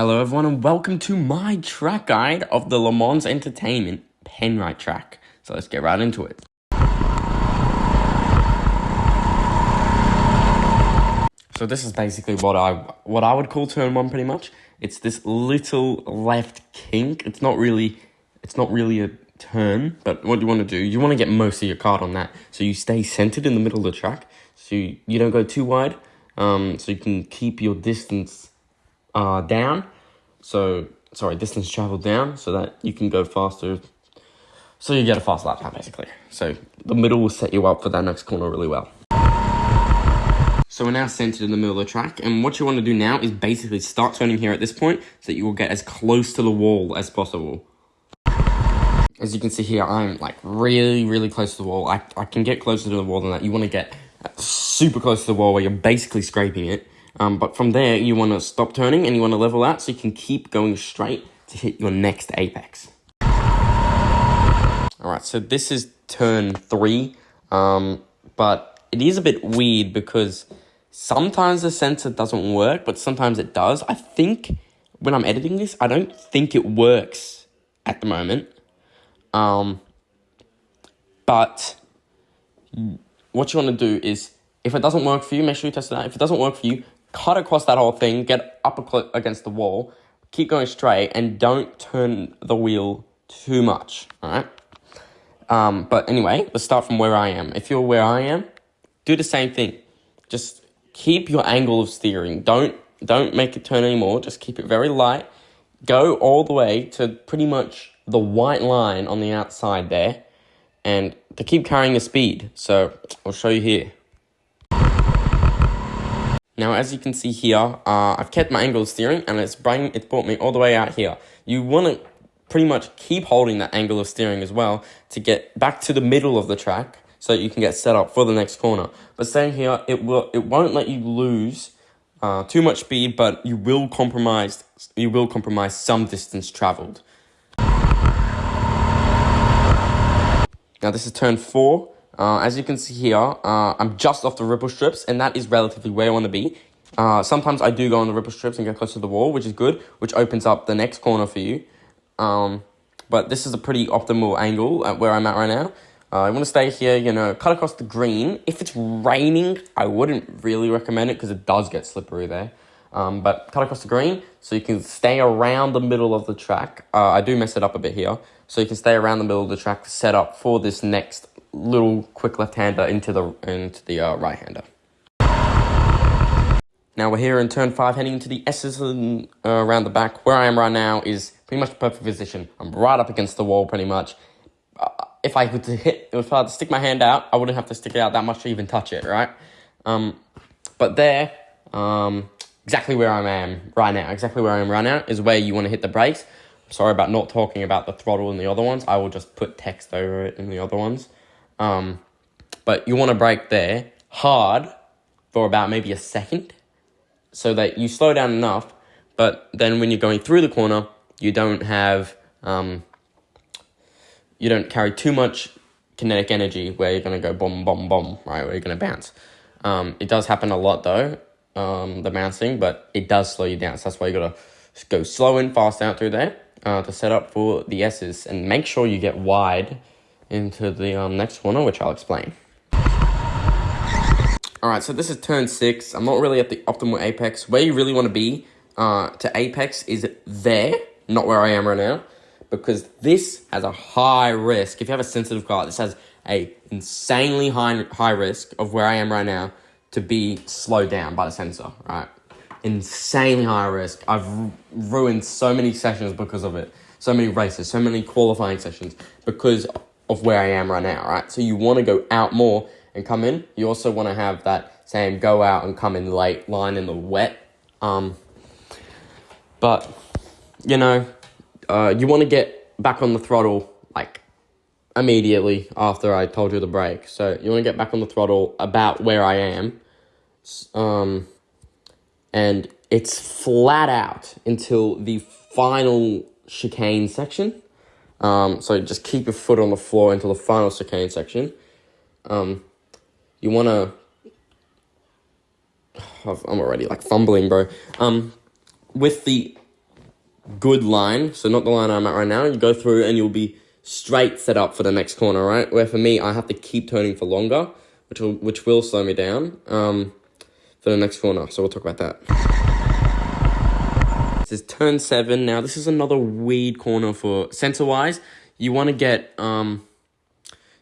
Hello everyone and welcome to my track guide of the Mans Entertainment Penrite Track. So let's get right into it. So this is basically what I would call turn one pretty much. It's this little left kink. It's not really a turn, but what you want to do, you want to get most of your card on that. So you stay centered in the middle of the track. So you don't go too wide. So you can keep your distance down. Distance traveled down so that you can go faster. So you get a fast lap time basically. So the middle will set you up for that next corner really well. So we're now centered in the middle of the track, and what you want to do now is basically start turning here at this point so that you will get as close to the wall as possible. As you can see here, I'm like really close to the wall. I can get closer to the wall than that. You want to get super close to the wall where you're basically scraping it. But from there, you want to stop turning and you want to level out so you can keep going straight to hit your next apex. Alright, so this is turn 3, but it is a bit weird because sometimes the sensor doesn't work, but sometimes it does. I think when I'm editing this, I don't think it works at the moment. But what you want to do is, if it doesn't work for you, make sure you test it out. If it doesn't work for you, cut across that whole thing, get up against the wall, keep going straight, and don't turn the wheel too much, alright? But anyway, let's start from where I am. If you're where I am, do the same thing. Just keep your angle of steering. Don't make it turn anymore. Just keep it very light. Go all the way to pretty much the white line on the outside there, and to keep carrying the speed. So I'll show you here. Now, as you can see here, I've kept my angle of steering, and it's brought me all the way out here. You want to pretty much keep holding that angle of steering as well to get back to the middle of the track so that you can get set up for the next corner. But staying here, it won't let you lose too much speed, but you will compromise some distance traveled. Now, this is turn 4. As you can see here, I'm just off the ripple strips, and that is relatively where I want to be. Sometimes I do go on the ripple strips and get close to the wall, which is good, which opens up the next corner for you. But this is a pretty optimal angle at where I'm at right now. I want to stay here, cut across the green. If it's raining, I wouldn't really recommend it because it does get slippery there. But cut across the green so you can stay around the middle of the track. I do mess it up a bit here. So you can stay around the middle of the track to set up for this next little quick left-hander into the right-hander. Now we're here in turn 5, heading into the S's and around the back. Where I am right now is pretty much the perfect position. I'm right up against the wall pretty much. If I had to stick my hand out, I wouldn't have to stick it out that much to even touch it, right? But there, exactly where I am right now is where you want to hit the brakes. Sorry about not talking about the throttle in the other ones. I will just put text over it in the other ones. But you want to brake there hard for about maybe a second so that you slow down enough, but then when you're going through the corner, you don't have, you don't carry too much kinetic energy where you're going to go boom, boom, boom, right, where you're going to bounce. It does happen a lot though, the bouncing, but it does slow you down. So that's why you got to go slow and fast out through there to set up for the S's, and make sure you get wide into the next corner, which I'll explain. Alright, so this is turn 6. I'm not really at the optimal apex. Where you really want to be to apex is there, not where I am right now, because this has a high risk. If you have a sensitive car, this has a insanely high risk of where I am right now to be slowed down by the sensor, right? Insanely high risk. I've ruined so many sessions because of it. So many races, so many qualifying sessions because of where I am right now, right? So you want to go out more and come in. You also want to have that same go out and come in late line in the wet. But, you want to get back on the throttle, like, immediately after I told you the brake. So you want to get back on the throttle about where I am. And it's flat out until the final chicane section. So just keep your foot on the floor until the final chicane section. You want to... I'm already, like, fumbling, bro. With the good line, so not the line I'm at right now, you go through and you'll be straight set up for the next corner, right? Where for me, I have to keep turning for longer, which will slow me down for the next corner. So we'll talk about that. This is turn 7. Now, this is another weird corner for sensor-wise. You want to get,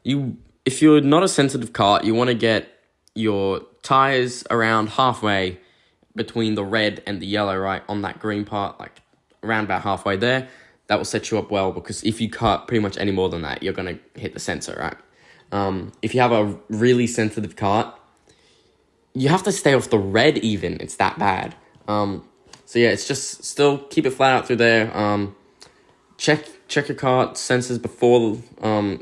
if you're not a sensitive kart, you want to get your tires around halfway between the red and the yellow, right? On that green part, like around about halfway there. That will set you up well, because if you cut pretty much any more than that, you're going to hit the sensor, right? If you have a really sensitive kart, you have to stay off the red even. It's that bad. So yeah, it's just still keep it flat out through there. Check your kart sensors before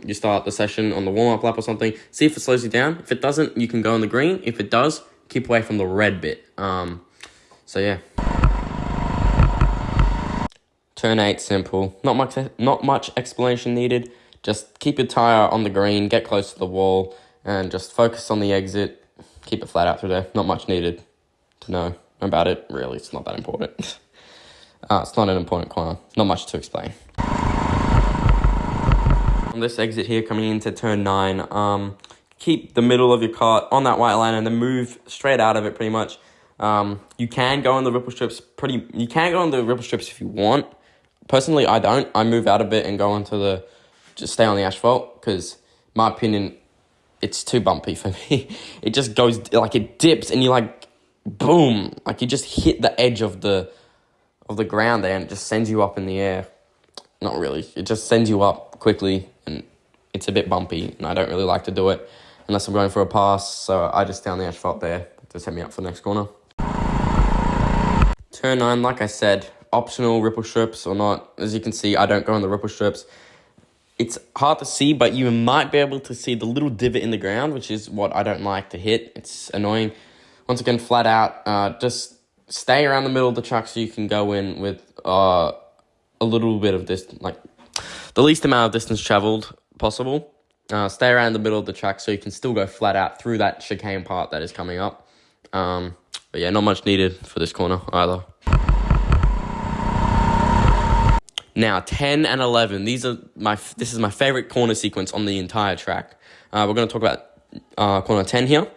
you start the session on the warm-up lap or something. See if it slows you down. If it doesn't, you can go on the green. If it does, keep away from the red bit. So yeah. Turn 8, simple. Not much explanation needed. Just keep your tire on the green, get close to the wall, and just focus on the exit. Keep it flat out through there. Not much needed to know about it. Really, it's not that important. It's not an important corner. Not much to explain. On this exit here, coming into turn 9, keep the middle of your kart on that white line and then move straight out of it pretty much. You can go on the ripple strips if you want. Personally, I don't. I move out a bit and go onto just stay on the asphalt, because my opinion, it's too bumpy for me. It just goes, like, it dips and you like, boom, like you just hit the edge of the ground there and it just sends you up in the air. Not really. It just sends you up quickly and it's a bit bumpy and I don't really like to do it unless I'm going for a pass. So I just stay on the asphalt there to set me up for the next corner. Turn 9, like I said, optional ripple strips or not. As you can see, I don't go on the ripple strips. It's hard to see, but you might be able to see the little divot in the ground, which is what I don't like to hit. It's annoying. Once again, flat out, just stay around the middle of the track so you can go in with a little bit of this, like the least amount of distance traveled possible. Stay around the middle of the track so you can still go flat out through that chicane part that is coming up. But yeah, not much needed for this corner either. Now, 10 and 11. This is my favorite corner sequence on the entire track. We're going to talk about corner 10 here.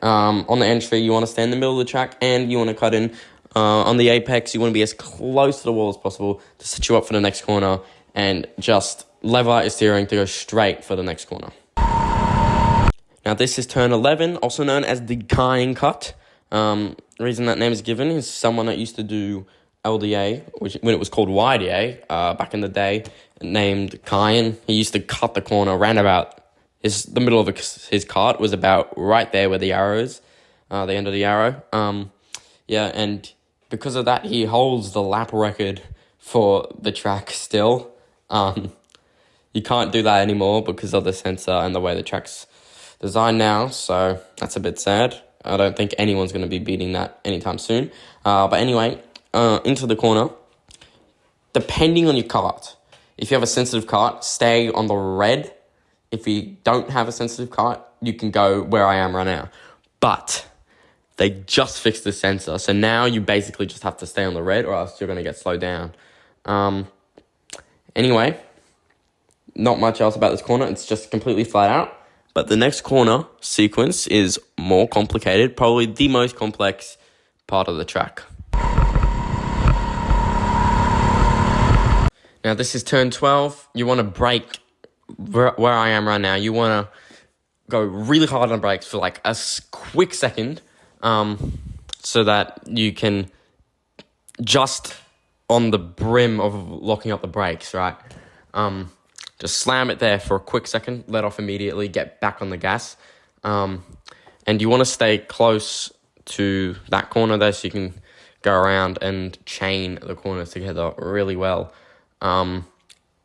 On the entry, you want to stay in the middle of the track and you want to cut in. On the apex, you want to be as close to the wall as possible to set you up for the next corner and just lever your steering to go straight for the next corner. Now, this is turn 11, also known as the Kine cut. The reason that name is given is someone that used to do LDA, when it was called YDA, back in the day, named Kine. He used to cut the corner around about the middle of his kart was about right there where the arrow is, the end of the arrow. Yeah, and because of that, he holds the lap record for the track still. You can't do that anymore because of the sensor and the way the track's designed now, so that's a bit sad. I don't think anyone's going to be beating that anytime soon. But anyway, into the corner, depending on your kart. If you have a sensitive kart, stay on the red. If you don't have a sensitive kart, you can go where I am right now. But they just fixed the sensor, so now you basically just have to stay on the red or else you're going to get slowed down. Anyway, not much else about this corner. It's just completely flat out. But the next corner sequence is more complicated, probably the most complex part of the track. Now, this is turn 12. You want to brake where I am right now. You want to go really hard on brakes for like a quick second, so that you can just on the brim of locking up the brakes, right? Just slam it there for a quick second, let off immediately, get back on the gas. And you want to stay close to that corner there so you can go around and chain the corners together really well.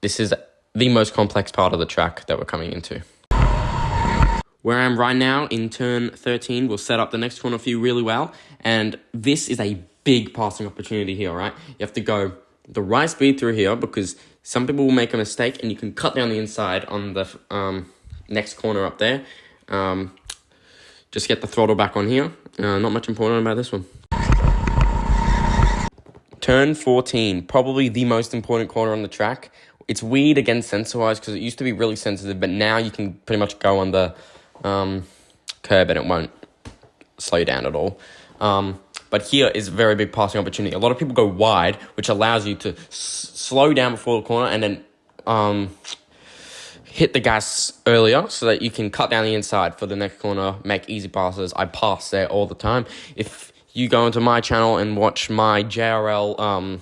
This is the most complex part of the track that we're coming into. Where I am right now in turn 13 will set up the next corner for you really well. And this is a big passing opportunity here, right? You have to go the right speed through here because some people will make a mistake and you can cut down the inside on the next corner up there. Just get the throttle back on here. Not much important about this one. Turn 14, probably the most important corner on the track. It's weird against sensor-wise because it used to be really sensitive, but now you can pretty much go on the curb and it won't slow you down at all. But here is a very big passing opportunity. A lot of people go wide, which allows you to slow down before the corner and then hit the gas earlier so that you can cut down the inside for the next corner, make easy passes. I pass there all the time. If you go into my channel and watch my JRL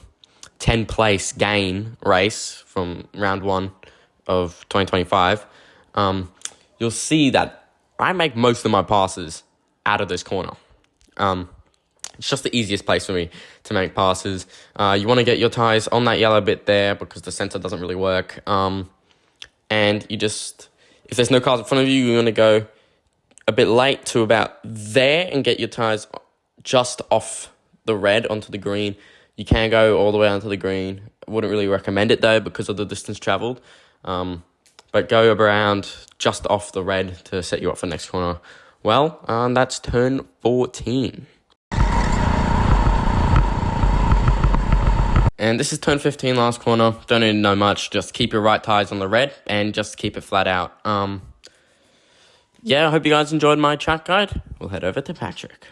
10 place gain race from round 1 of 2025, you'll see that I make most of my passes out of this corner. It's just the easiest place for me to make passes. You want to get your tyres on that yellow bit there because the sensor doesn't really work. And you just, if there's no cars in front of you, you want to go a bit late to about there and get your tyres just off the red onto the green. You can go all the way onto the green. I wouldn't really recommend it though because of the distance travelled. But go around just off the red to set you up for the next corner. Well, that's turn 14. And this is turn 15, last corner. Don't need to know much. Just keep your right tyres on the red and just keep it flat out. Yeah, I hope you guys enjoyed my track guide. We'll head over to Patrick.